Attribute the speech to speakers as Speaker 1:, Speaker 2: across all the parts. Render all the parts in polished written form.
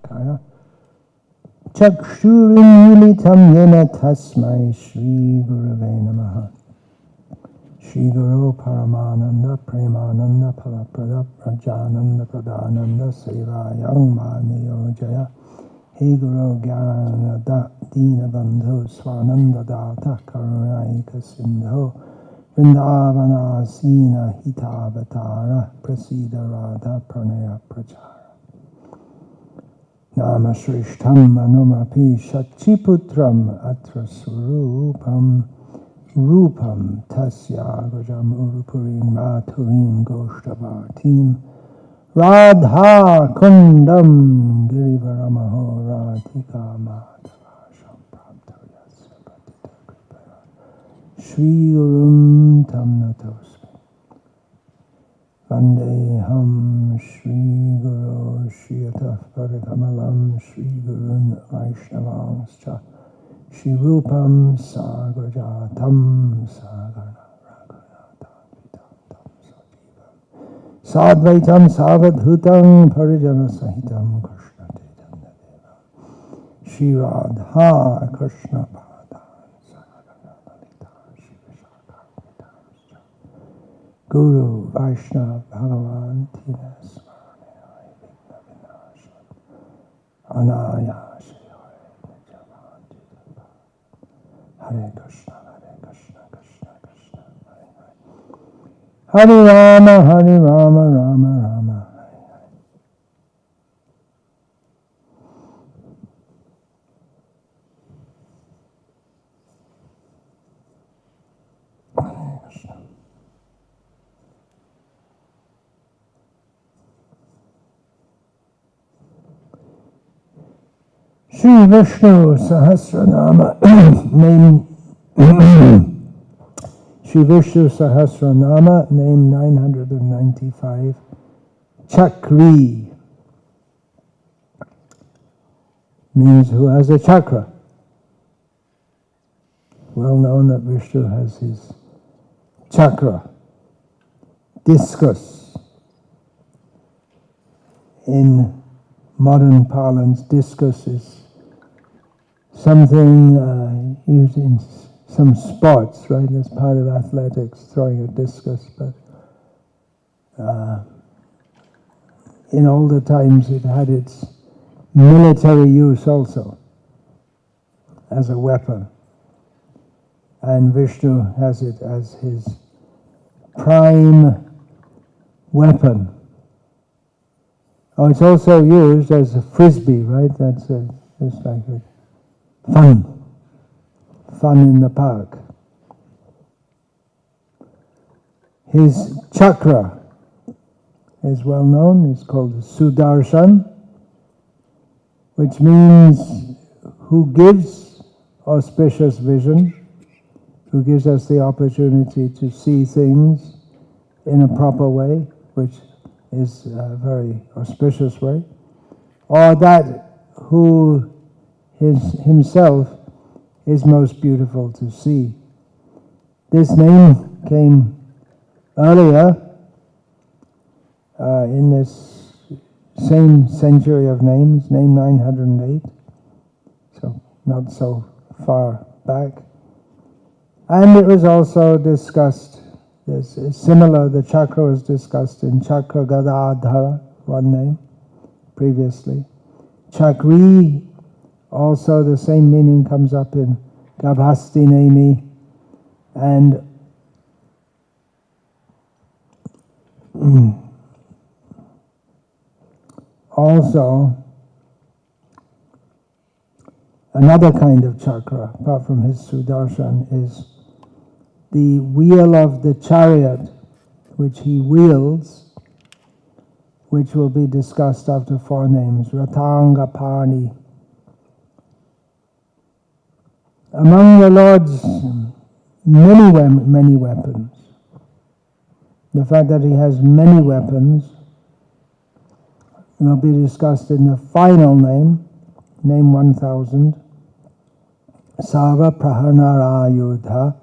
Speaker 1: Shalakaya Chakshurimilitam Yena Tasmai Shri Gurave Namaha. Shri Guru Paramananda Premananda Palaprada Prajananda Pradananda Sevayang Maniyo Jaya. He Guru Gyana Dina Bandhu Swananda Data Karunaika Sindhu Vrindavana Sina Hitavatara Prasida Radha Pranaya Prachara Nama Shrishtam Manumapi Shachiputram Atra Surupam Rupam Tasya Gajam Urupurim Maturim Goshtavartim Radha Kundam Girivaramaho Radhika Madhavasham Praptayasya Patita Kripaya Shri Urum Tamnatosmi Vandeham Shri Guru Shiyataf Parikamalam Shri Gurun Vaishnavanscha Shri Rupam Sagrajatam Sagarna Sadvaitam Savadhutam Parijana Sahitam Krishna Chaitanya Deva Shri Radha Krishna Pada Sagana Lalita Shri Vishakha Guru Vaishnava Bhagavan Tina Smarane Vigna Vinasha Anaya Shri Hare Nijavan Hare Krishna Krishna Krishna Hare Hare Rama, Rama Rama, Hare Hare. Hare Krishna. Shri Vishnu Sahasranama name Shri Vishnu Sahasranama, name 995, Chakri, means who has a chakra. Well known that Vishnu has his chakra, discus. In modern parlance, discus is something used in some sports, right? As part of athletics, throwing a discus. But in older times, it had its military use also as a weapon. And Vishnu has it as his prime weapon. Oh, it's also used as a frisbee, right? That's just like a fun in the park. His chakra is well known. It's called Sudarshan, which means who gives auspicious vision, who gives us the opportunity to see things in a proper way, which is a very auspicious way, or that who himself is most beautiful to see. This name came earlier in this same century of names, name 908, so not so far back. And it was also discussed, similar, the chakra was discussed in Chakra Gadadhara, one name, previously. Chakri, also the same meaning comes up in Gabhasti Nemi, and also another kind of chakra, apart from his Sudarshan, is the wheel of the chariot, which he wields, which will be discussed after four names, Ratanga Pani. Among the Lord's many weapons, the fact that he has many weapons will be discussed in the final name, name 1000, Sava Prahanarayudha.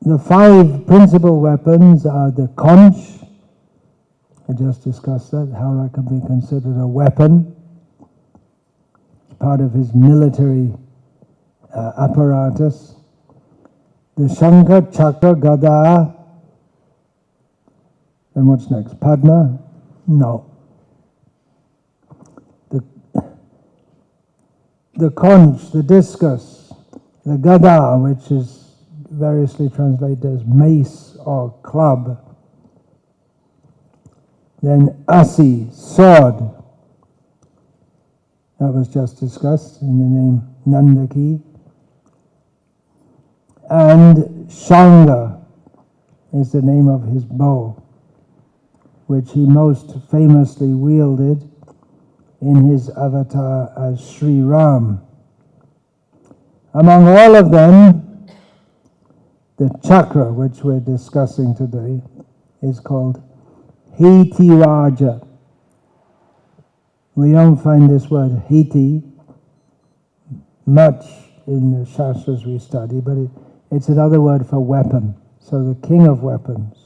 Speaker 1: The five principal weapons are the conch, I just discussed that, how that can be considered a weapon. It's part of his military apparatus. The Shankha, Chakra, Gada. And what's next? Padma? No. The conch, the discus, the Gada, which is variously translated as mace or club. Then Asi, sword. That was just discussed in the name Nandaki. And Shanga is the name of his bow, which he most famously wielded in his avatar as Sri Ram. Among all of them, the chakra, which we're discussing today, is called Heti Raja. We don't find this word Heti much in the Shastras we study, but it's another word for weapon. So the king of weapons.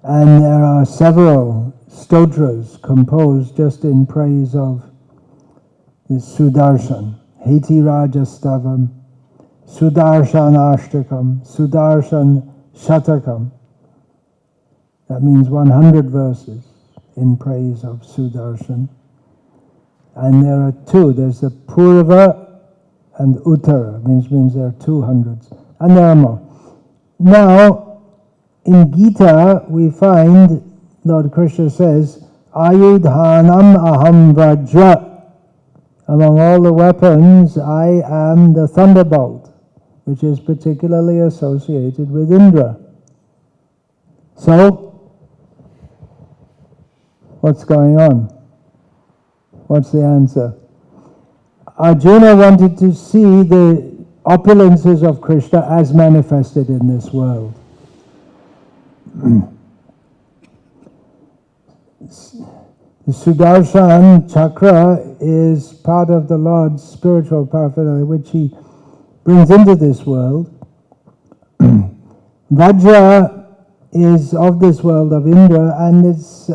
Speaker 1: And there are several stotras composed just in praise of this Sudarshan. Heti Raja Stavam, Sudarshan Ashtakam, Sudarshan Shatakam. That means 100 verses in praise of Sudarshan. And there are two. There's the Purva and Uttara, which means there are 200s. And there are more. Now, in Gita, we find Lord Krishna says, Ayudhanam aham vajra. Among all the weapons, I am the thunderbolt, which is particularly associated with Indra. So, what's going on? What's the answer? Arjuna wanted to see the opulences of Krishna as manifested in this world. The Sudarshan chakra is part of the Lord's spiritual paraphernalia, which he brings into this world. Vajra is of this world of Indra, and it's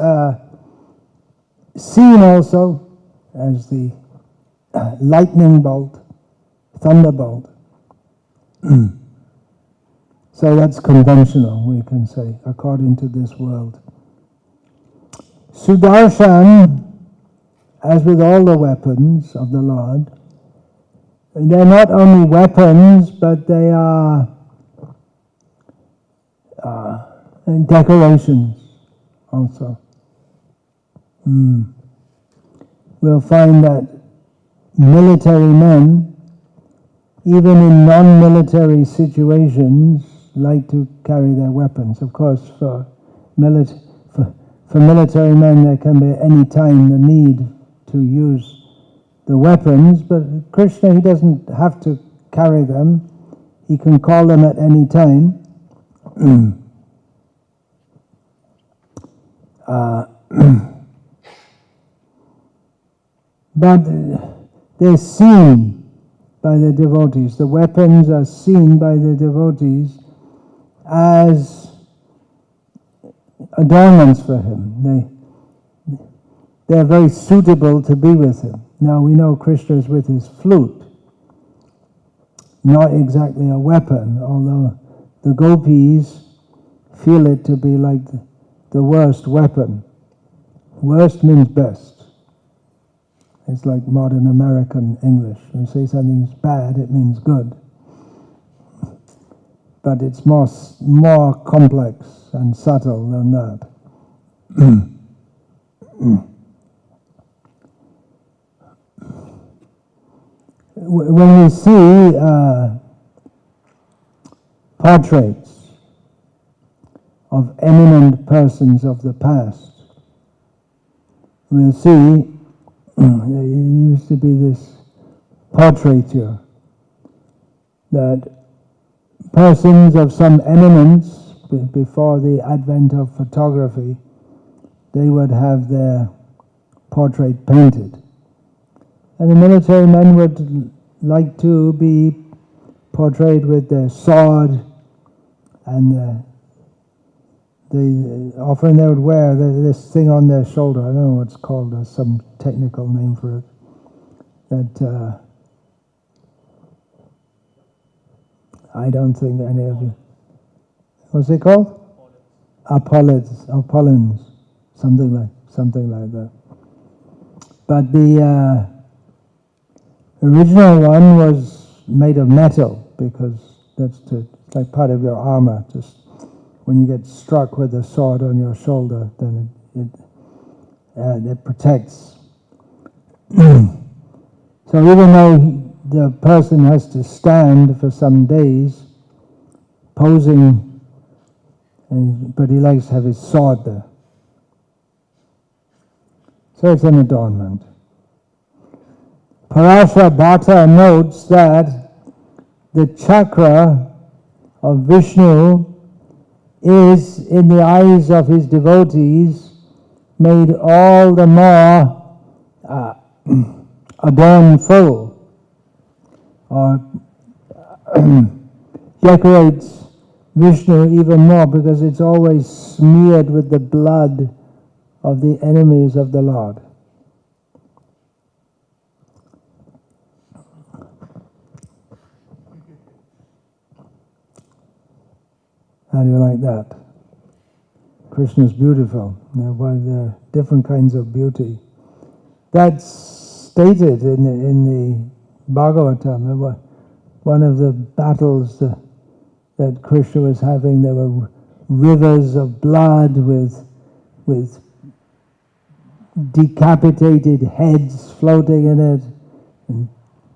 Speaker 1: seen also as the lightning bolt, thunderbolt. So that's conventional, we can say, according to this world. Sudarshan, as with all the weapons of the Lord, they're not only weapons, but they are decorations also. We'll find that military men, even in non-military situations, like to carry their weapons. Of course, for military men, there can be at any time the need to use the weapons, but Krishna, he doesn't have to carry them. He can call them at any time. But they're seen by the devotees. The weapons are seen by the devotees as adornments for him. They're very suitable to be with him. Now we know Krishna is with his flute, not exactly a weapon, although the gopis feel it to be like the worst weapon. Worst means best. It's like modern American English. When you say something's bad, it means good. But it's more complex and subtle than that. When we see portraits of eminent persons of the past, we'll see there used to be this portraiture that persons of some eminence, before the advent of photography, they would have their portrait painted. And the military men would like to be portrayed with their sword, and often they would wear this thing on their shoulder. I don't know what it's called. There's some technical name for it. That I don't think any of you. What's it called? Apollons, something like that. But the original one was made of metal, because it's like part of your armor. Just when you get struck with a sword on your shoulder, then it protects. So even though the person has to stand for some days posing, but he likes to have his sword there. So it's an adornment. Parashara Bhatta notes that the chakra of Vishnu is, in the eyes of his devotees, made all the more adornful, or decorates Vishnu even more, because it's always smeared with the blood of the enemies of the Lord. How do you like that? Krishna's beautiful. There are different kinds of beauty. That's stated in the Bhagavatam. One of the battles that Krishna was having, there were rivers of blood with decapitated heads floating in it, and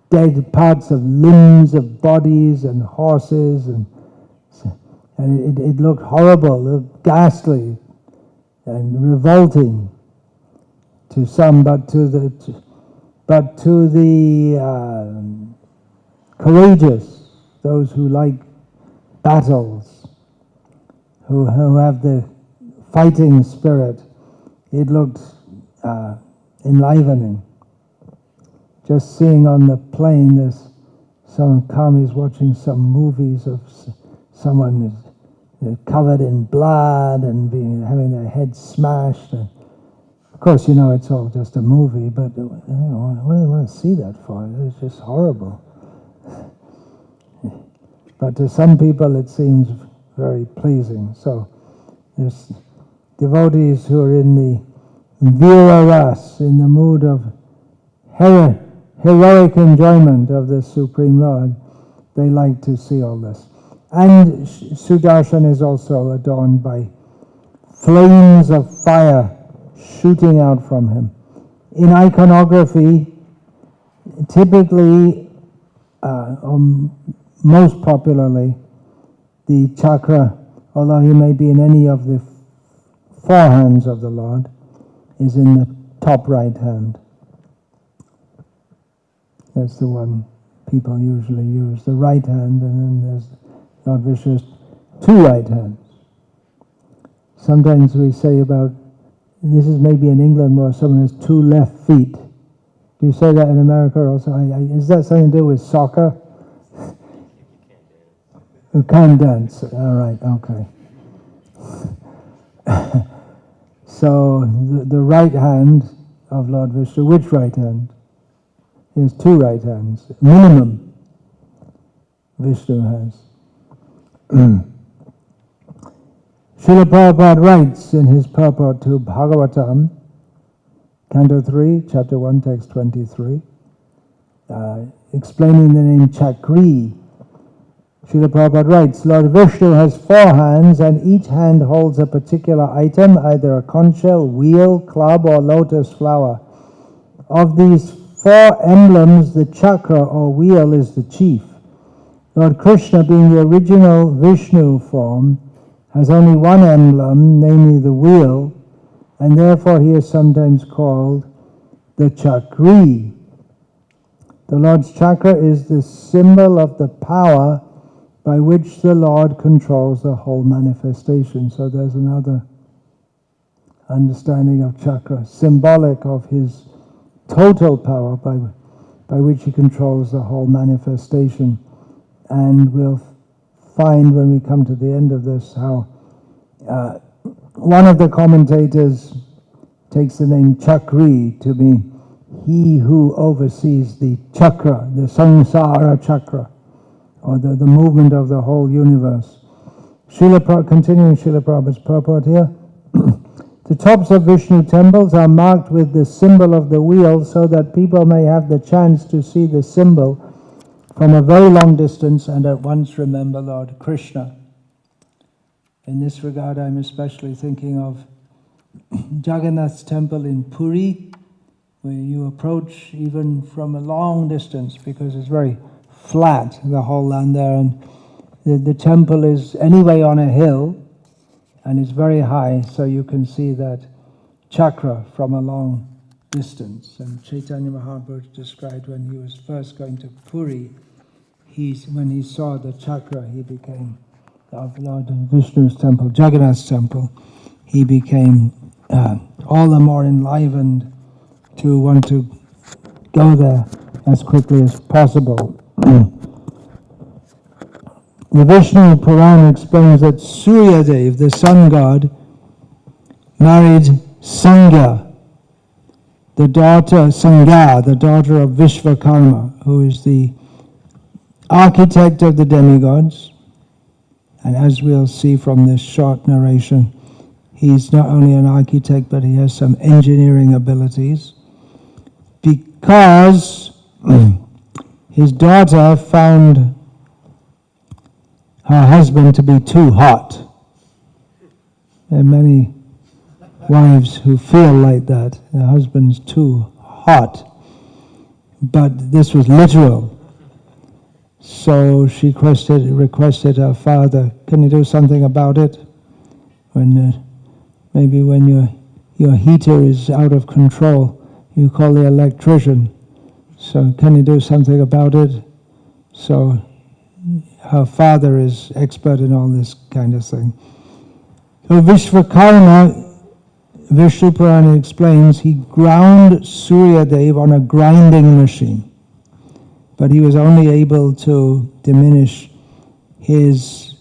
Speaker 1: dead parts of limbs of bodies and horses, and it looked horrible, ghastly, and revolting to some, but to the courageous, those who like battles, who have the fighting spirit, it looked enlivening. Just seeing on the plane, there's some Kamis watching some movies of someone covered in blood and having their head smashed. And of course, it's all just a movie, but what do they want to see that for? It's just horrible. But to some people it seems very pleasing. So there's devotees who are in the Vira Ras, in the mood of heroic enjoyment of the Supreme Lord. They like to see all this. And Sudarshan is also adorned by flames of fire shooting out from him. In iconography, typically, most popularly, the chakra, although he may be in any of the four hands of the Lord, is in the top right hand. That's the one people usually use, the right hand, and then there's Lord Vishnu's two right hands. Sometimes we say about, this is maybe in England more, someone has two left feet. Do you say that in America also? Is that something to do with soccer? You can't dance. All right, okay. So the right hand of Lord Vishnu, which right hand? He has two right hands, minimum. Vishnu has. Srila Prabhupada writes in his purport to Bhagavatam, Canto 3, Chapter 1, Text 23, explaining the name Chakri. Srila Prabhupada writes, Lord Vishnu has four hands, and each hand holds a particular item, either a conch shell, wheel, club, or lotus flower. Of these four emblems, the chakra or wheel is the chief. Lord Krishna, being the original Vishnu form, has only one emblem, namely the wheel, and therefore he is sometimes called the Chakri. The Lord's chakra is the symbol of the power by which the Lord controls the whole manifestation. So there's another understanding of chakra, symbolic of his total power by which he controls the whole manifestation. And we'll find when we come to the end of this how one of the commentators takes the name Chakri to mean he who oversees the chakra, the samsara chakra, or the movement of the whole universe. Continuing Srila Prabhupada's purport here. The tops of Vishnu temples are marked with the symbol of the wheel so that people may have the chance to see the symbol from a very long distance and at once remember Lord Krishna. In this regard, I'm especially thinking of Jagannath's temple in Puri, where you approach even from a long distance because it's very flat, the whole land there, and the temple is anyway on a hill and it's very high, so you can see that chakra from a long distance. And Chaitanya Mahaprabhu described when he was first going to Puri, when he saw the chakra, he became, of Lord Vishnu's temple, Jagannath's temple, he became all the more enlivened to want to go there as quickly as possible. The Vishnu Purana explains that Suryadev, the sun god, married Sangya, the daughter of Vishvakarma, who is the architect of the demigods. And as we'll see from this short narration, he's not only an architect, but he has some engineering abilities. Because his daughter found her husband to be too hot. There are many wives who feel like that. Their husband's too hot. But this was literal. So she requested her father, can you do something about it? Maybe when your heater is out of control, you call the electrician. So can you do something about it? So her father is expert in all this kind of thing. So Vishvakarma, Vishnu Purana explains, he ground Suryadev on a grinding machine. But he was only able to diminish his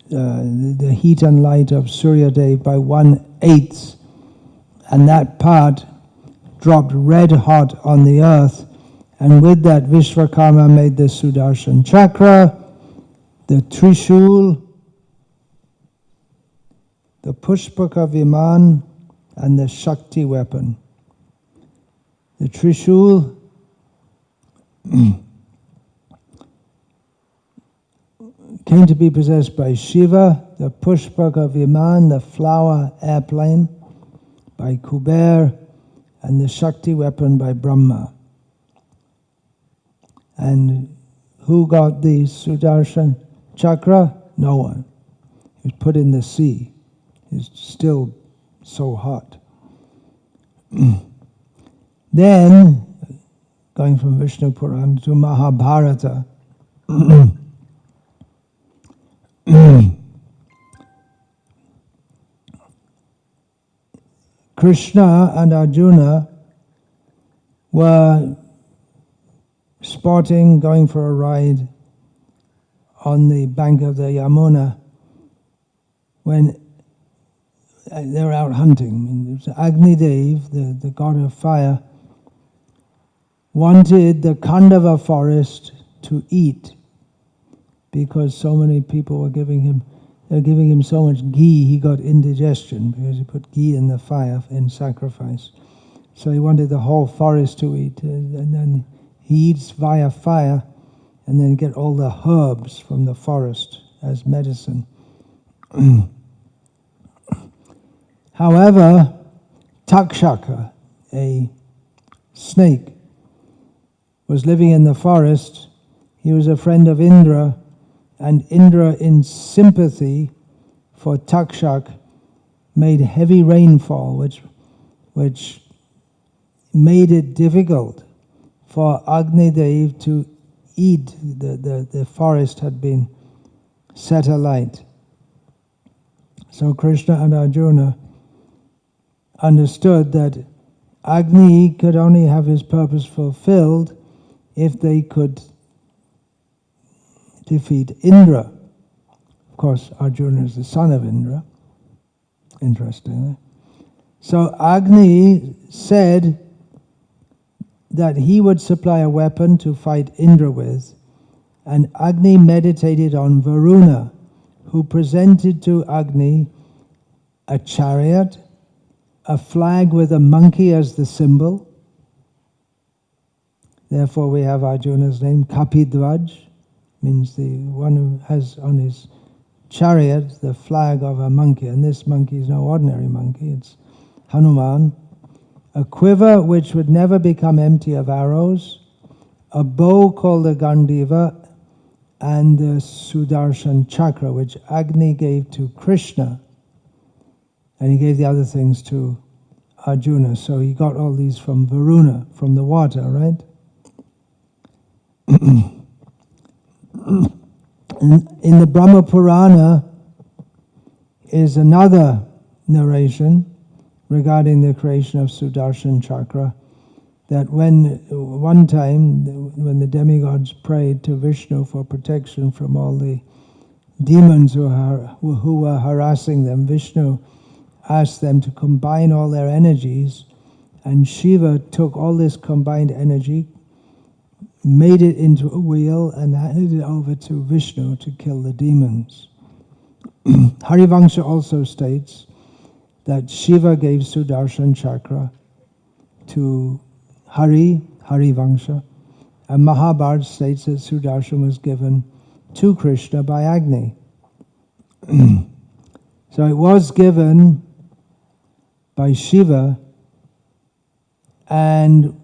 Speaker 1: the heat and light of Suryadev by 1/8, and that part dropped red hot on the earth, and with that Vishvakarma made the Sudarshan Chakra, the Trishul, the Pushpaka Viman, and the Shakti weapon. The Trishul came to be possessed by Shiva, the Pushpaka Viman, the flower airplane, by Kuber, and the Shakti weapon by Brahma. And who got the Sudarshan Chakra? No one. It was put in the sea. It's still so hot. Then, going from Vishnu Purana to Mahabharata, Krishna and Arjuna were sporting, going for a ride on the bank of the Yamuna when they were out hunting. Agni Dev, the god of fire, wanted the Khandava forest to eat because so many people were giving him so much ghee, he got indigestion because he put ghee in the fire in sacrifice. So he wanted the whole forest to eat, and then he eats via fire, and then get all the herbs from the forest as medicine. However, Takshaka, a snake, was living in the forest. He was a friend of Indra, and Indra, in sympathy for Takshak, made heavy rainfall, which made it difficult for Agni Dev to eat. The forest had been set alight. So Krishna and Arjuna understood that Agni could only have his purpose fulfilled if they could defeat Indra. Of course, Arjuna is the son of Indra, interestingly. So Agni said that he would supply a weapon to fight Indra with, and Agni meditated on Varuna, who presented to Agni a chariot, a flag with a monkey as the symbol. Therefore we have Arjuna's name, Kapidvaj, means the one who has on his chariot the flag of a monkey, and this monkey is no ordinary monkey, it's Hanuman. A quiver which would never become empty of arrows, a bow called the Gandiva, and the Sudarshan Chakra, which Agni gave to Krishna, and he gave the other things to Arjuna. So he got all these from Varuna, from the water, right? In the Brahma Purana is another narration regarding the creation of Sudarshan Chakra, that one time when the demigods prayed to Vishnu for protection from all the demons who were harassing them, Vishnu asked them to combine all their energies, and Shiva took all this combined energy, made it into a wheel, and handed it over to Vishnu to kill the demons. Harivangsha also states that Shiva gave Sudarshan Chakra to Harivangsha, and Mahabharata states that Sudarshan was given to Krishna by Agni. So it was given by Shiva and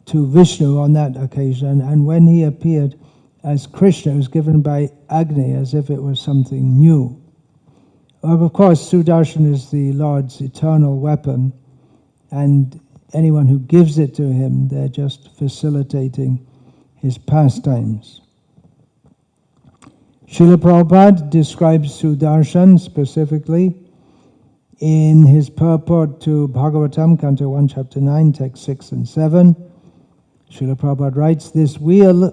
Speaker 1: to Vishnu on that occasion, and when he appeared as Krishna, it was given by Agni as if it was something new. Of course, Sudarshan is the Lord's eternal weapon, and anyone who gives it to him, they're just facilitating his pastimes. Srila Prabhupada describes Sudarshan specifically in his purport to Bhagavatam, Canto 1, Chapter 9, Text 6 and 7. Srila Prabhupada writes, "This wheel,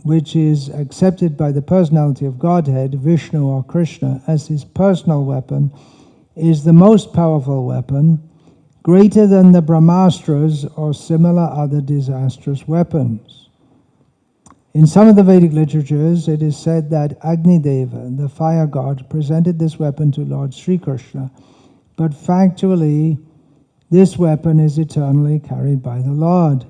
Speaker 1: which is accepted by the personality of Godhead, Vishnu or Krishna, as his personal weapon, is the most powerful weapon, greater than the Brahmastras or similar other disastrous weapons. In some of the Vedic literatures, it is said that Agni Deva, the fire god, presented this weapon to Lord Sri Krishna, but factually, this weapon is eternally carried by the Lord.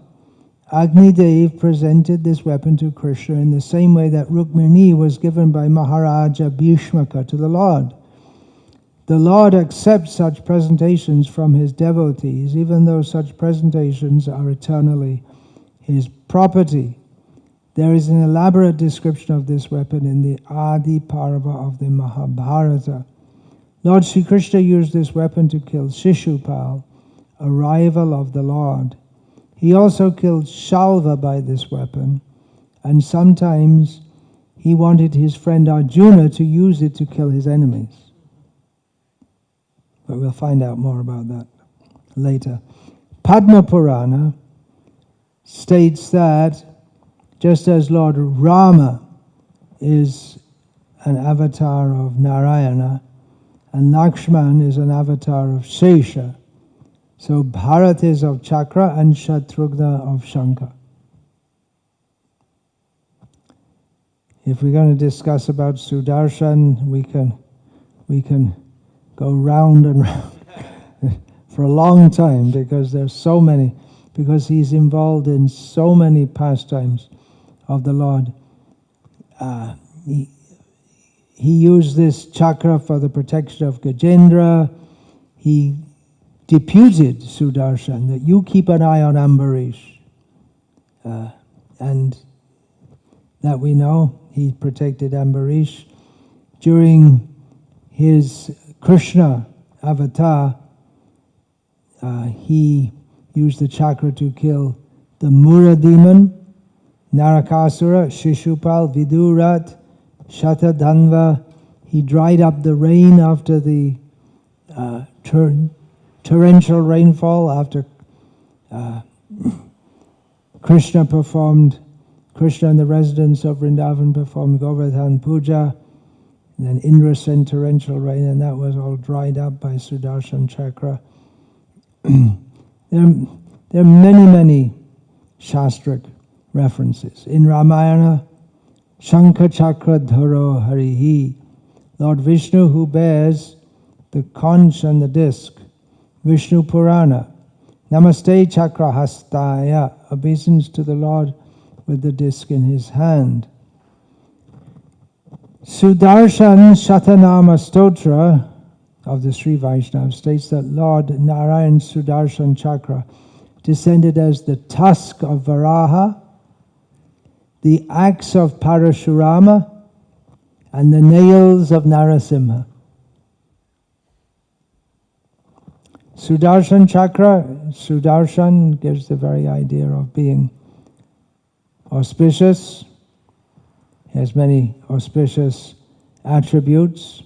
Speaker 1: Agni Dev presented this weapon to Krishna in the same way that Rukmini was given by Maharaja Bhishmaka to the Lord. The Lord accepts such presentations from his devotees, even though such presentations are eternally his property. There is an elaborate description of this weapon in the Adi Parva of the Mahabharata. Lord Sri Krishna used this weapon to kill Shishupal, a rival of the Lord. He also killed Shalva by this weapon, and sometimes he wanted his friend Arjuna to use it to kill his enemies. But we'll find out more about that later. Padma Purana states that just as Lord Rama is an avatar of Narayana, and Lakshman is an avatar of Shesha, so Bharat is of Chakra and Shatrughna of Shankha. If we're going to discuss about Sudarshan, we can go round and round for a long time, because there's so many, because he's involved in so many pastimes of the Lord. He used this chakra for the protection of Gajendra. He deputed Sudarshan that you keep an eye on Ambarish. And that we know, he protected Ambarish. During his Krishna avatar, he used the chakra to kill the Mura demon, Narakasura, Shishupal, Vidurat, Shatadhanva. He dried up the rain after the torrential rainfall, after Krishna and the residents of Vrindavan performed Govardhan Puja, and then Indra sent torrential rain, and that was all dried up by Sudarshan Chakra. There are many, many Shastric references. In Ramayana, Shankha Chakra Dharo Harihi, Lord Vishnu who bears the conch and the disc. Vishnu Purana, Namaste Chakra Hastaya, obeisance to the Lord with the disc in his hand. Sudarshan Shatanama Stotra of the Sri Vaishnava states that Lord Narayan Sudarshan Chakra descended as the tusk of Varaha, the axe of Parashurama, and the nails of Narasimha. Sudarshan Chakra, Sudarshan gives the very idea of being auspicious. He has many auspicious attributes,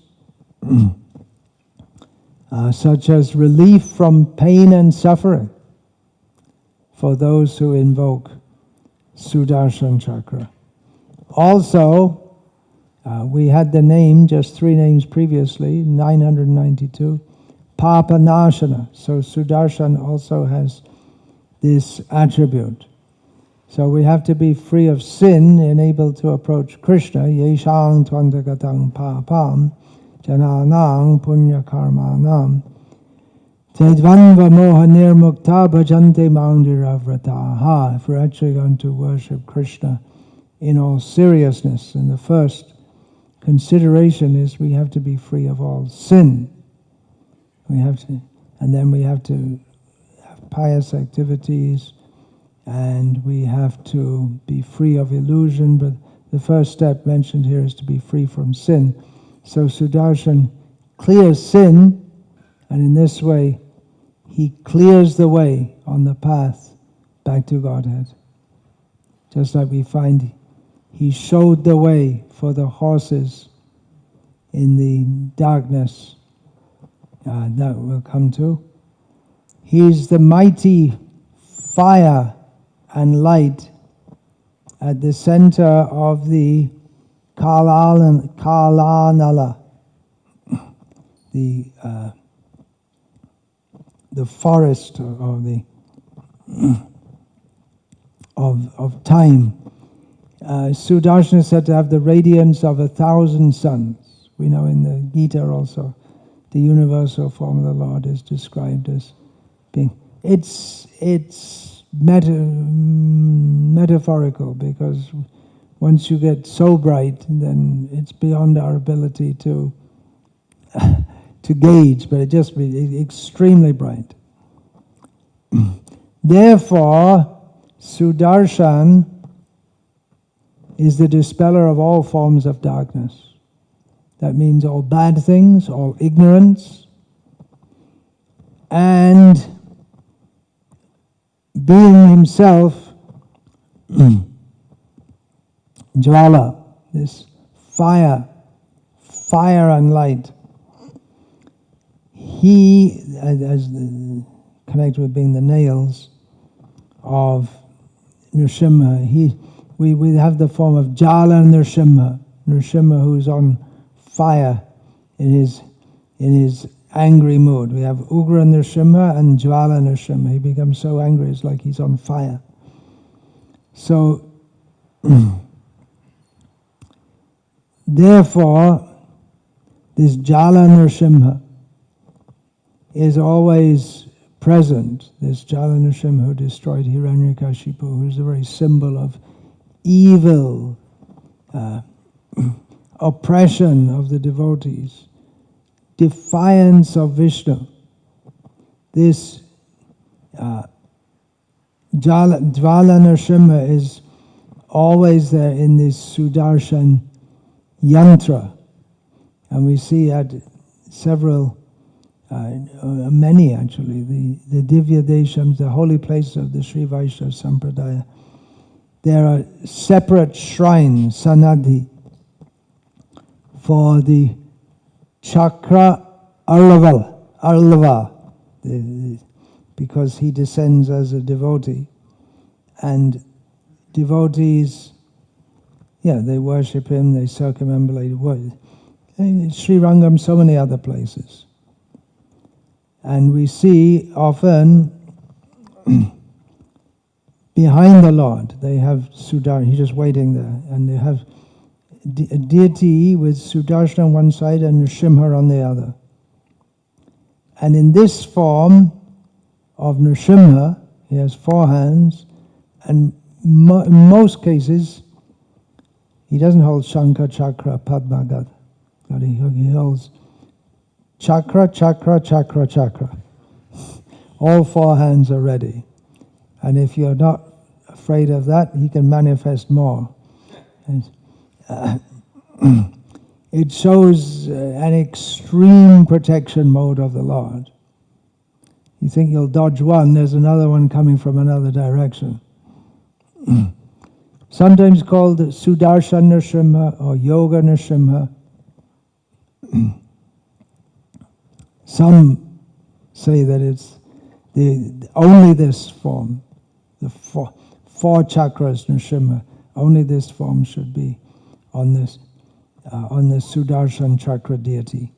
Speaker 1: such as relief from pain and suffering for those who invoke Sudarshan Chakra. Also, we had the name, just 3 names previously, 992, Papa Nashana. So Sudarshan also has this attribute. So we have to be free of sin and able to approach Krishna. Yeshang tvantagatam papam jananang punya karmanam tedvanva moha nirmukta bhajante mandiravatāha. If we're actually going to worship Krishna in all seriousness, and the first consideration is we have to be free of all sin. And then we have to have pious activities, and we have to be free of illusion, but the first step mentioned here is to be free from sin. So Sudarshan clears sin, and in this way he clears the way on the path back to Godhead. Just like we find he showed the way for the horses in the darkness that we'll come to. He's the mighty fire and light at the center of the Kalanala, the forest of time. Sudarshan is said to have the radiance of 1,000 suns. We know in the Gita also, the universal form of the Lord is described as being. It's metaphorical, because once you get so bright, then it's beyond our ability to gauge, but it just be extremely bright. Therefore, Sudarshan is the dispeller of all forms of darkness. That means all bad things, all ignorance, and being himself Jwala, this fire and light. He, as connected with being the nails of Nrsimha, we have the form of Jala Nrsimha, who's on fire in his angry mood. We have Ugra Nrsimha and Jwala Nrsimha. He becomes so angry, it's like he's on fire. So, therefore, this Jala Nrsimha is always present. This Jala Nrsimha who destroyed Hiranyakashipu, who's the very symbol of evil, oppression of the devotees, defiance of Vishnu. This Jvala Nrsimha is always there in this Sudarshan yantra. And we see at several, many actually, the Divya Deshams, the holy places of the Sri Vaishnava Sampradaya, there are separate shrines, sanadhi, for the Chakra Arlava, because he descends as a devotee. and devotees, they worship him, they circumambulate. Sri Rangam, so many other places. And we see often behind the Lord, they have Sudarshan, he's just waiting there, and they have a deity with Sudarshan on one side and Nrsimha on the other. And in this form of Nrsimha, he has 4 hands, and in most cases, he doesn't hold Shankha, Chakra, Padma, Gada. He holds Chakra, Chakra, Chakra, Chakra. All 4 hands are ready. And if you're not afraid of that, he can manifest more. It shows an extreme protection mode of the Lord. You think you'll dodge one, there's another one coming from another direction. Sometimes called Sudarshan Nrsimha or Yoga Nrsimha. Some say that it's only this form, the four chakras Nrsimha, only this form should be on this Sudarshan chakra deity.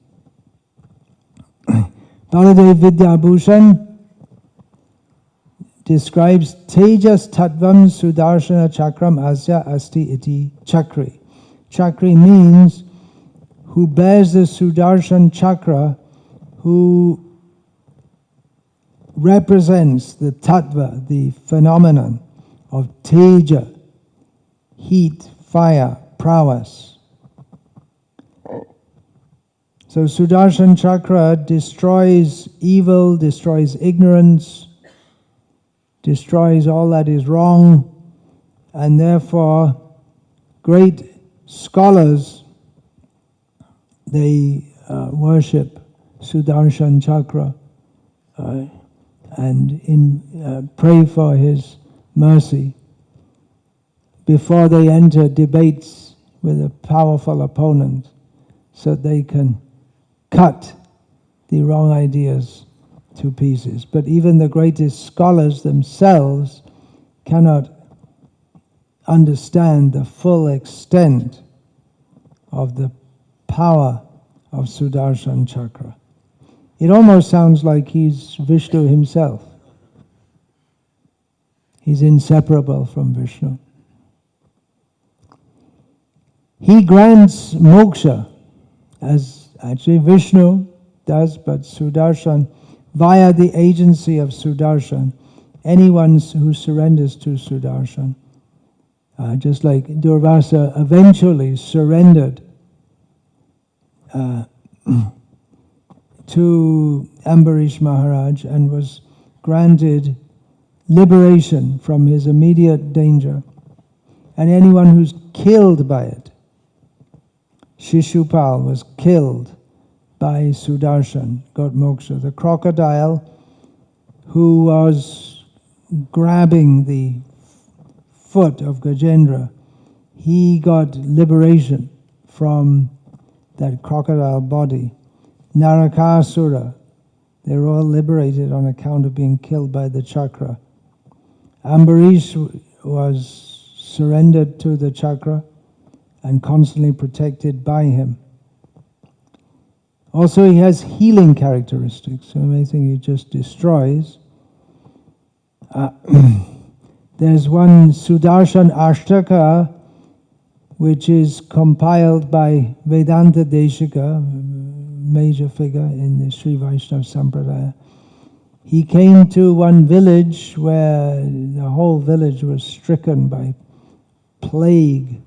Speaker 1: Baladev Vidyabhushan describes Tejas Tattvam Sudarshana Chakram Asya Asti Iti Chakri. Chakri means who bears the Sudarshan chakra, who represents the tattva, the phenomenon of teja, heat, fire, prowess. So Sudarshan chakra destroys evil, destroys ignorance, destroys all that is wrong, and therefore great scholars, they worship Sudarshan chakra and pray for his mercy before they enter debates with a powerful opponent, so they can cut the wrong ideas to pieces. But even the greatest scholars themselves cannot understand the full extent of the power of Sudarshan chakra. It almost sounds like he's Vishnu himself. He's inseparable from Vishnu. He grants moksha, as actually Vishnu does, but Sudarshan, via the agency of Sudarshan, anyone who surrenders to Sudarshan, just like Durvasa eventually surrendered to Ambarish Maharaj and was granted liberation from his immediate danger. And anyone who's killed by it, Shishupal was killed by Sudarshan, got moksha. The crocodile who was grabbing the foot of Gajendra, he got liberation from that crocodile body. Narakasura, they were all liberated on account of being killed by the chakra. Ambarish was surrendered to the chakra and constantly protected by him. Also, he has healing characteristics. So anything he just destroys. There's one Sudarshan Ashtaka, which is compiled by Vedanta Deshika, major figure in the Sri Vaishnava Sampradaya. He came to one village where the whole village was stricken by plague,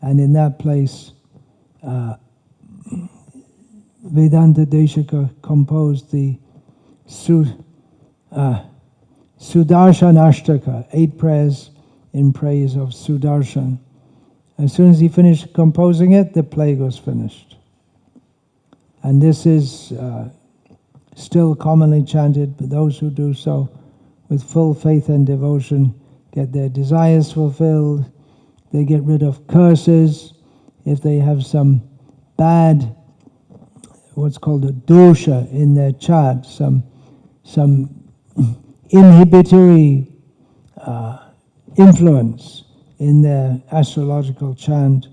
Speaker 1: and in that place Vedanta Deshika composed the Sudarshan Ashtaka, 8 prayers in praise of Sudarshan. As soon as he finished composing it, the plague was finished. And this is still commonly chanted, but those who do so with full faith and devotion get their desires fulfilled. They get rid of curses. If they have some bad, what's called a dosha in their chart, some inhibitory influence in their astrological chant.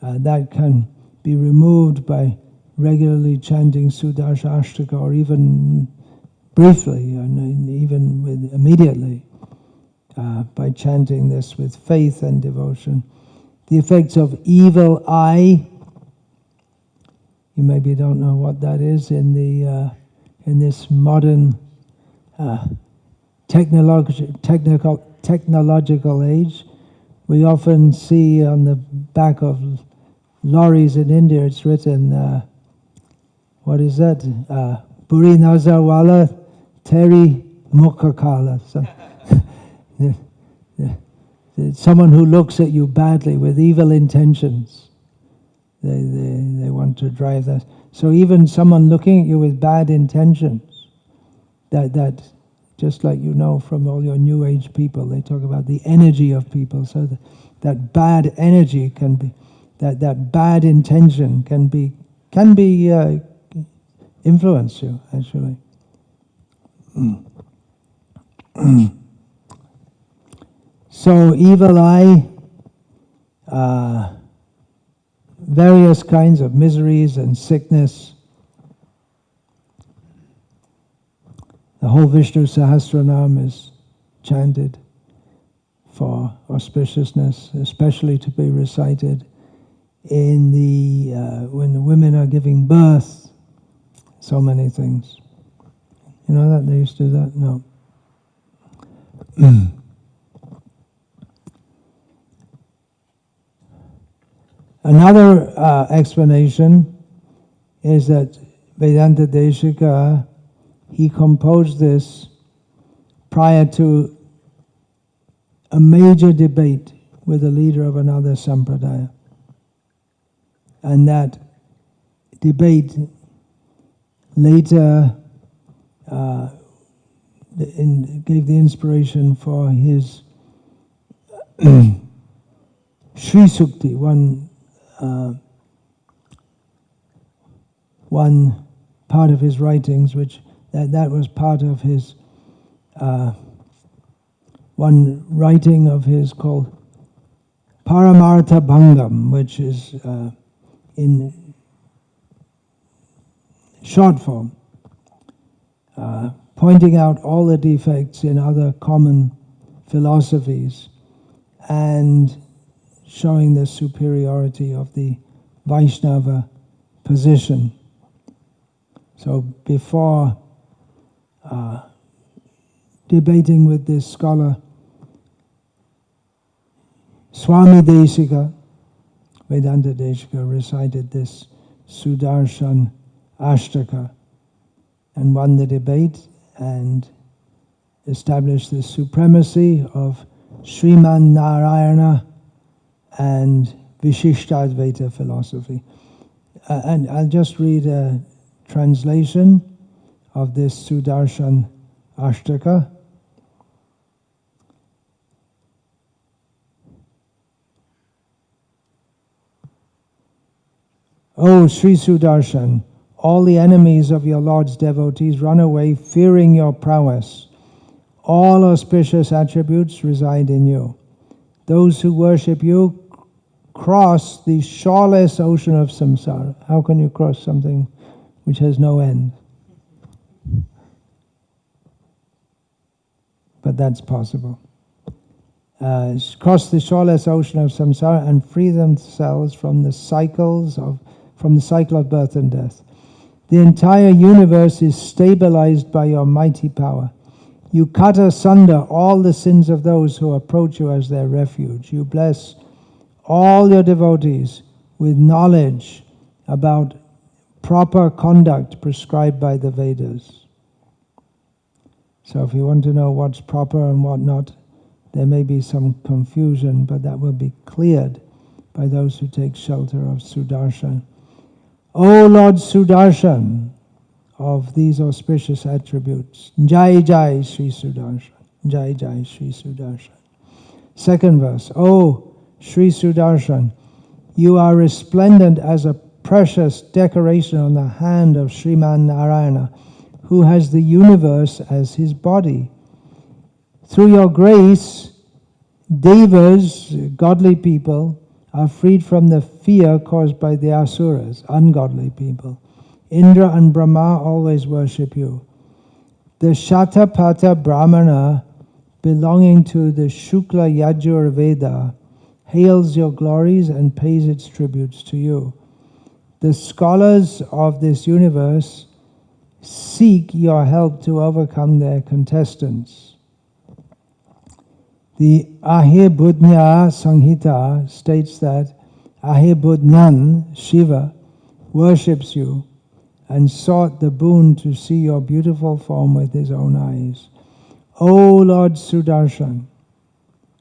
Speaker 1: That can be removed by regularly chanting Sudarshan Ashtaka, or even briefly, and even immediately, by chanting this with faith and devotion. The effects of evil eye, you maybe don't know what that is in this modern technological age. We often see on the back of lorries in India, it's written, what is that? Buri nazar wala, teri mukha kala. Someone who looks at you badly with evil intentions. They want to drive that. So even someone looking at you with bad intentions, that just like you know from all your New Age people, they talk about the energy of people. So that bad energy can be, that bad intention can be influence you, actually. So evil eye, various kinds of miseries and sickness. The whole Vishnu Sahasranam is chanted for auspiciousness, especially to be recited in when the women are giving birth. So many things. You know that they used to do that? No. Another explanation is that Vedanta Deshika, he composed this prior to a major debate with a leader of another sampradaya. And that debate later gave the inspiration for his Sri Sukti, one part of his writings, which that was part of his one writing of his called Paramartha Bhangam, which is in short form, pointing out all the defects in other common philosophies and showing the superiority of the Vaishnava position. So before debating with this scholar, Swami Desika, Vedanta Desika, recited this Sudarshan Ashtaka and won the debate and established the supremacy of Sriman Narayana and Vishishtadvaita philosophy. And I'll just read a translation of this Sudarshan Ashtaka. O Sri Sudarshan, all the enemies of your Lord's devotees run away fearing your prowess. All auspicious attributes reside in you. Those who worship you cross the shoreless ocean of samsara. How can you cross something which has no end? But that's possible. Cross the shoreless ocean of samsara and free themselves from the cycle of birth and death. The entire universe is stabilized by your mighty power. You cut asunder all the sins of those who approach you as their refuge. You bless all your devotees with knowledge about proper conduct prescribed by the Vedas. So if you want to know what's proper and what not, there may be some confusion, but that will be cleared by those who take shelter of Sudarshan. O Lord Sudarshan, of these auspicious attributes, Jai Jai Sri Sudarshan, Jai Jai Sri Sudarshan. Second verse, O Sri Sudarshan, you are resplendent as a precious decoration on the hand of Sriman Narayana, who has the universe as his body. Through your grace, Devas, godly people, are freed from the fear caused by the asuras, ungodly people. Indra and Brahma always worship you. The Shatapatha Brahmana, belonging to the Shukla Yajur Veda, hails your glories and pays its tributes to you. The scholars of this universe seek your help to overcome their contestants. The Ahirbudnya Samhita states that Ahirbudnan, Shiva, worships you and sought the boon to see your beautiful form with his own eyes. O Lord Sudarshan,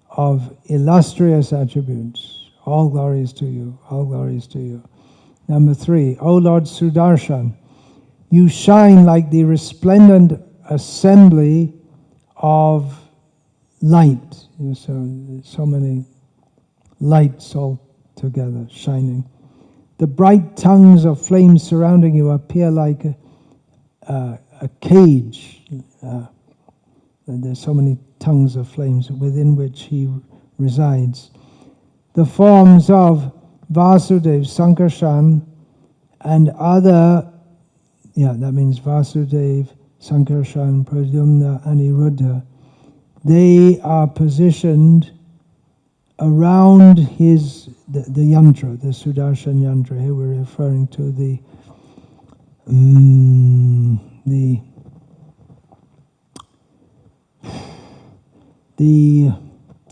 Speaker 1: of illustrious attributes, all glories to you, all glories to you. Number 3, O Lord Sudarshan, you shine like the resplendent assembly of light. So many lights all together, shining. The bright tongues of flames surrounding you appear like a cage. There's so many tongues of flames within which he resides. The forms of Vasudev, Sankarshan, and other, that means Vasudev, Sankarshan, Pradyumna, and Aniruddha, they are positioned around the yantra, the Sudarshan yantra. Here we're referring to the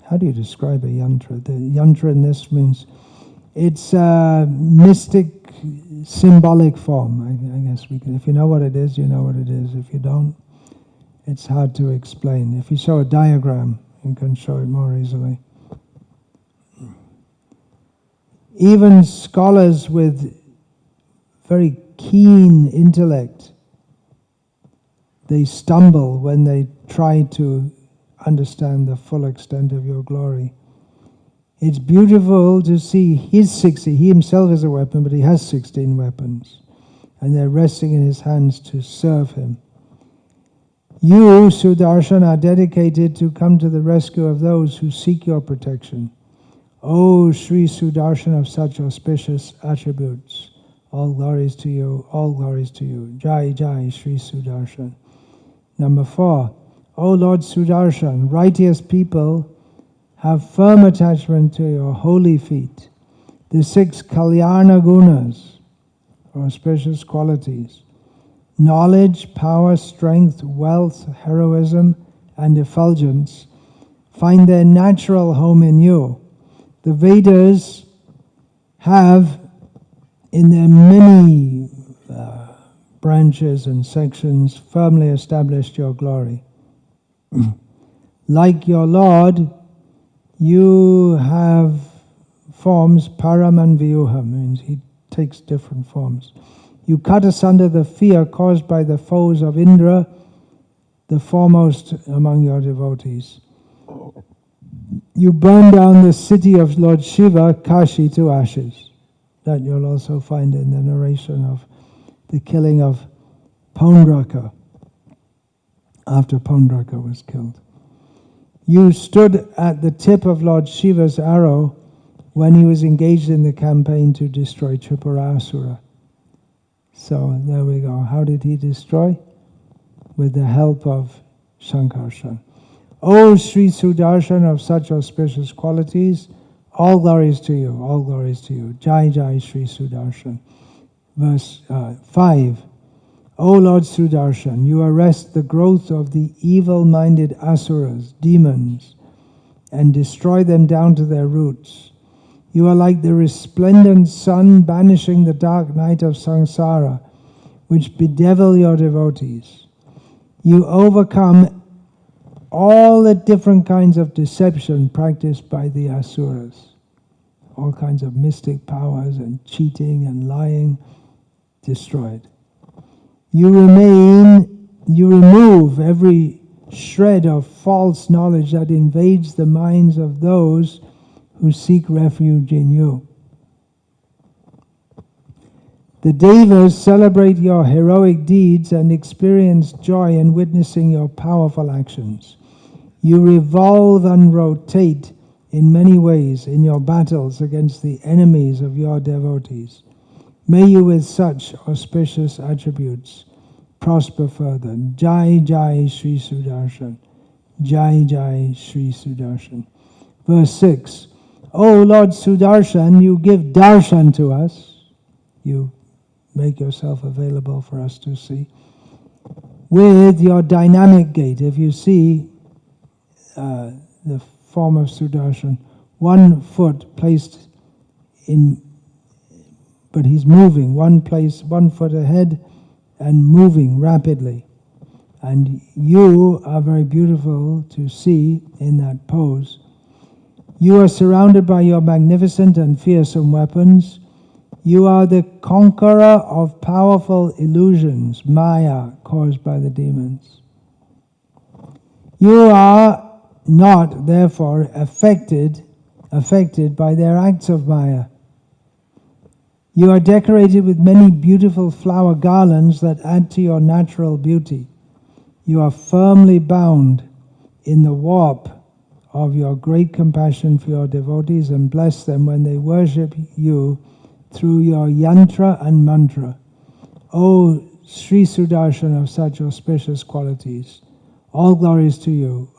Speaker 1: how do you describe a yantra? The yantra in this means it's a mystic, symbolic form. I guess we can, if you know what it is, you know what it is. If you don't, it's hard to explain. If you show a diagram, you can show it more easily. Even scholars with very keen intellect, they stumble when they try to understand the full extent of your glory. It's beautiful to see his 60, he himself is a weapon, but he has 16 weapons, and they're resting in his hands to serve him. You, Sudarshan, are dedicated to come to the rescue of those who seek your protection. O Sri Sudarshan of such auspicious attributes, all glories to you, all glories to you. Jai Jai Sri Sudarshan. Number 4, O Lord Sudarshan, righteous people have firm attachment to your holy feet. The 6 Kalyana Gunas, or auspicious qualities, knowledge, power, strength, wealth, heroism, and effulgence, find their natural home in you. The Vedas have, in their many branches and sections, firmly established your glory. Like your Lord, you have forms, param and vyuha, means he takes different forms. You cut asunder the fear caused by the foes of Indra, the foremost among your devotees. You burn down the city of Lord Shiva, Kashi, to ashes. That you'll also find in the narration of the killing of Paundraka, after Paundraka was killed. You stood at the tip of Lord Shiva's arrow when he was engaged in the campaign to destroy Tripurasura. So there we go. How did he destroy? With the help of Sankarshan. O Sri Sudarshan of such auspicious qualities, all glories to you, all glories to you. Jai Jai Sri Sudarshan. Verse 5. O Lord Sudarshan, you arrest the growth of the evil-minded asuras, demons, and destroy them down to their roots. You are like the resplendent sun banishing the dark night of samsara, which bedevil your devotees. You overcome all the different kinds of deception practiced by the asuras. All kinds of mystic powers and cheating and lying, destroyed. You remove every shred of false knowledge that invades the minds of those who seek refuge in you. The Devas celebrate your heroic deeds and experience joy in witnessing your powerful actions. You revolve and rotate in many ways in your battles against the enemies of your devotees. May you with such auspicious attributes prosper further. Jai Jai Sri Sudarshan. Jai Jai Sri Sudarshan. Verse 6. O Lord Sudarshan, you give darshan to us. You make yourself available for us to see. With your dynamic gait, if you see the form of Sudarshan, one foot placed in, but he's moving, one foot ahead and moving rapidly. And you are very beautiful to see in that pose. You are surrounded by your magnificent and fearsome weapons. You are the conqueror of powerful illusions, Maya, caused by the demons. You are not, therefore, affected by their acts of Maya. You are decorated with many beautiful flower garlands that add to your natural beauty. You are firmly bound in the warp of your great compassion for your devotees and bless them when they worship you through your yantra and mantra. O Sri Sudarshan of such auspicious qualities, all glories to you,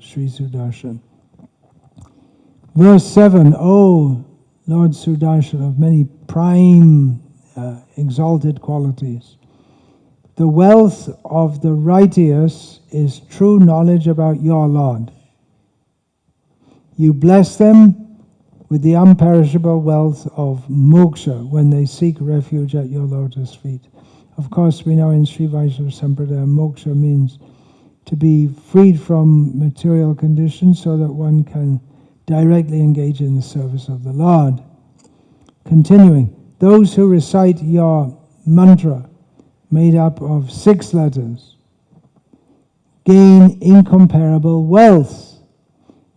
Speaker 1: Sri Sudarshan. Verse 7, O Lord Sudarshan of many prime exalted qualities, the wealth of the righteous is true knowledge about your Lord. You bless them with the unperishable wealth of moksha when they seek refuge at your lotus feet. Of course, we know in Sri Vaishnava Sampradaya, moksha means to be freed from material conditions so that one can directly engage in the service of the Lord. Continuing, those who recite your mantra, made up of 6 letters, gain incomparable wealth.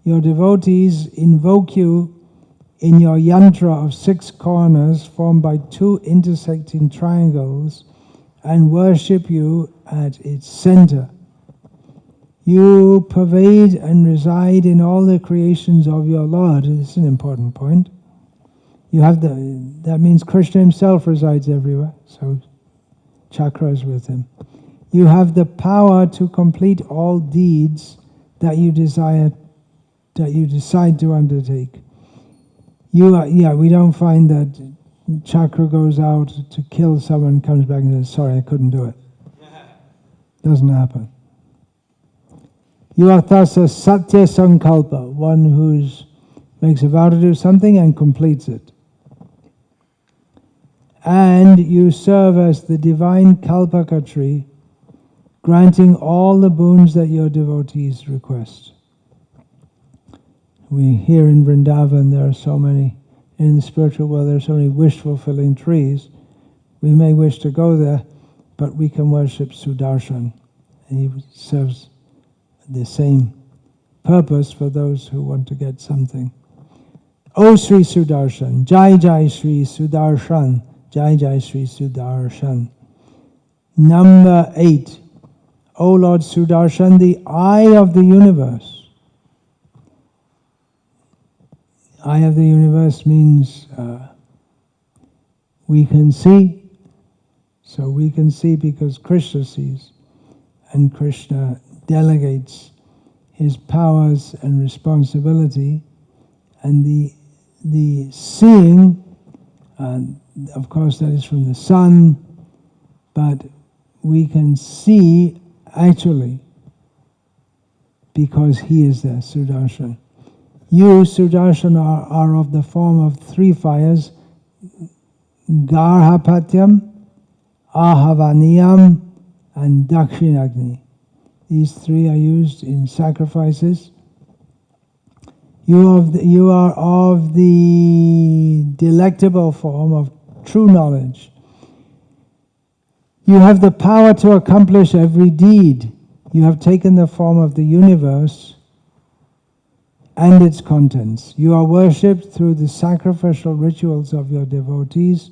Speaker 1: Your devotees invoke you in your yantra of 6 corners formed by 2 intersecting triangles and worship you at its center. You pervade and reside in all the creations of your Lord. This is an important point. That means Krishna himself resides everywhere, so Chakra is with him. You have the power to complete all deeds that you decide to undertake. We don't find that Chakra goes out to kill someone, comes back and says, sorry, I couldn't do it. Doesn't happen. You are thus a Satya Sankalpa, one who makes a vow to do something and completes it. And you serve as the divine Kalpaka tree, granting all the boons that your devotees request. We hear in Vrindavan there are so many, in the spiritual world there are so many wish-fulfilling trees. We may wish to go there, but we can worship Sudarshan, and he serves the same purpose for those who want to get something. O Sri Sudarshan, Jai Jai Sri Sudarshan, Jai Jai Sri Sudarshan. Number 8, O Lord Sudarshan, the eye of the universe. Eye of the universe means we can see. So we can see because Krishna sees, and Krishna delegates his powers and responsibility, and the seeing, of course that is from the sun, but we can see actually because he is there, Sudarshan. You, Sudarshan, are of the form of 3 fires, Garhapatyam, Ahavaniyam, and Dakshinagni. These 3 are used in sacrifices. You are of the delectable form of true knowledge. You have the power to accomplish every deed. You have taken the form of the universe and its contents. You are worshipped through the sacrificial rituals of your devotees.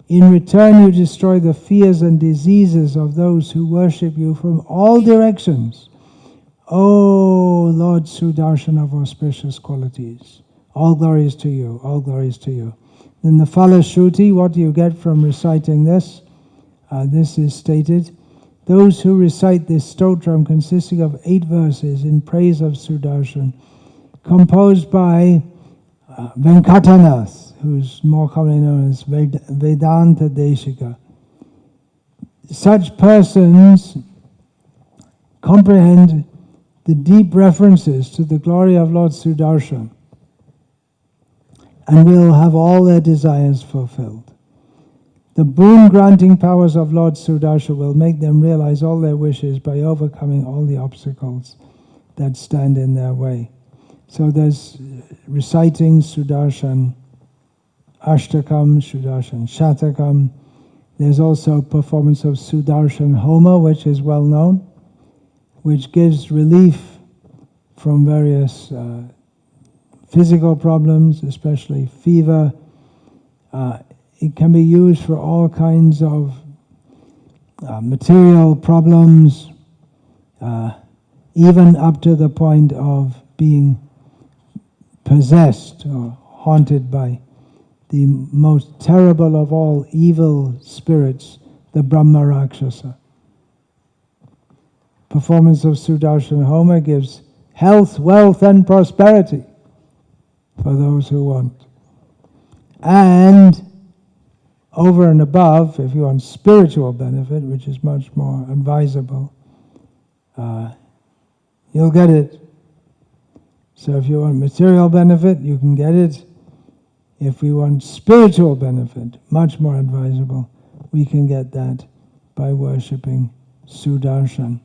Speaker 1: In return, you destroy the fears and diseases of those who worship you from all directions. Oh, Lord Sudarshan of auspicious qualities, all glories to you, all glories to you. Then the Falashruti, what do you get from reciting this? This is stated, those who recite this stotram consisting of 8 verses in praise of Sudarshan, composed by Venkatanath, who's more commonly known as Vedanta Deshika. Such persons comprehend the deep references to the glory of Lord Sudarshan and will have all their desires fulfilled. The boon-granting powers of Lord Sudarshan will make them realize all their wishes by overcoming all the obstacles that stand in their way. So there's reciting Sudarshan Ashtakam, Sudarshan Shatakam. There's also performance of Sudarshan Homa, which is well known, which gives relief from various physical problems, especially fever. It can be used for all kinds of material problems, even up to the point of being possessed or haunted by the most terrible of all evil spirits, the Brahma Rakshasa. Performance of Sudarshan Homa gives health, wealth and prosperity for those who want. And over and above, if you want spiritual benefit, which is much more advisable, you'll get it. So if you want material benefit, you can get it. If we want spiritual benefit, much more advisable, we can get that by worshipping Sudarshan.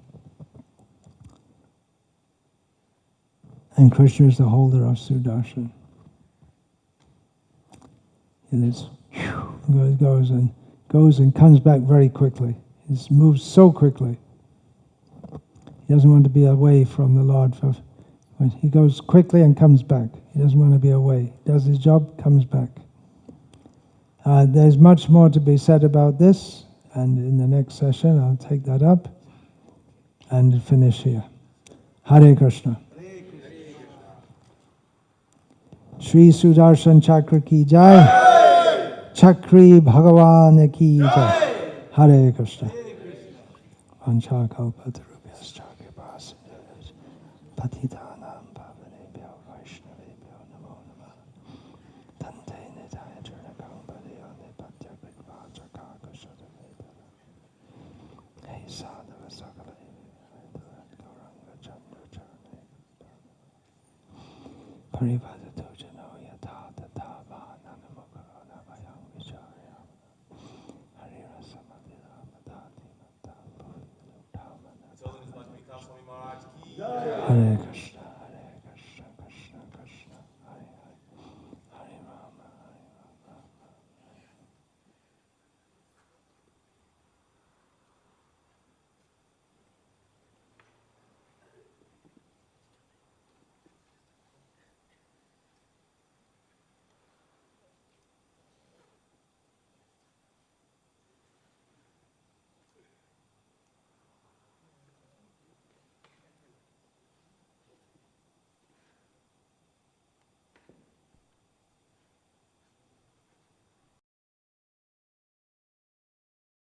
Speaker 1: And Krishna is the holder of Sudarshan. It goes and comes back very quickly. It moves so quickly. He doesn't want to be away from the Lord. He goes quickly and comes back. He doesn't want to be away. He does his job, comes back. There's much more to be said about this, and in the next session I'll take that up and finish here. Hare Krishna. Shri Sudarshan Chakra ki jai, Chakri Bhagavan ki jai. Hare Krishna. Vancha kalpatarubhyas chakri prasinjayas patitanam pavanebhyo vaishnavebhyo namo namah. Tante nitaya churnakam padeo nipatya kripachaka kasadavedana. Hey sadhava sakala gauranga chandra charne parivadato jano yata tata vahananamukara vayam vicharya harira samadhira madhati madhati. Hare